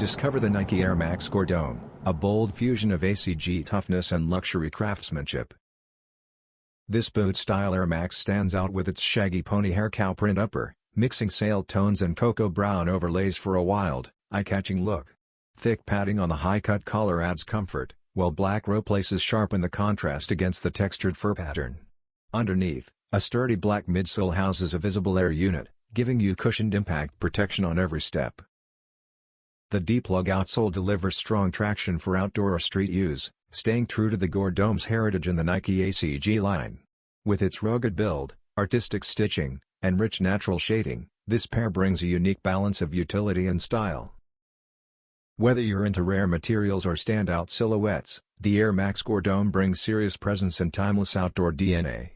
Discover the Nike Air Max Gore Dome, a bold fusion of ACG toughness and luxury craftsmanship. This boot-style Air Max stands out with its shaggy pony hair cow print upper, mixing sail tones and cocoa brown overlays for a wild, eye-catching look. Thick padding on the high-cut collar adds comfort, while black rope laces sharpen the contrast against the textured fur pattern. Underneath, a sturdy black midsole houses a visible air unit, giving you cushioned impact protection on every step. The deep-lug outsole delivers strong traction for outdoor or street use, staying true to the Gore Dome's heritage in the Nike ACG line. With its rugged build, artistic stitching, and rich natural shading, this pair brings a unique balance of utility and style. Whether you're into rare materials or standout silhouettes, the Air Max Gore Dome brings serious presence and timeless outdoor DNA.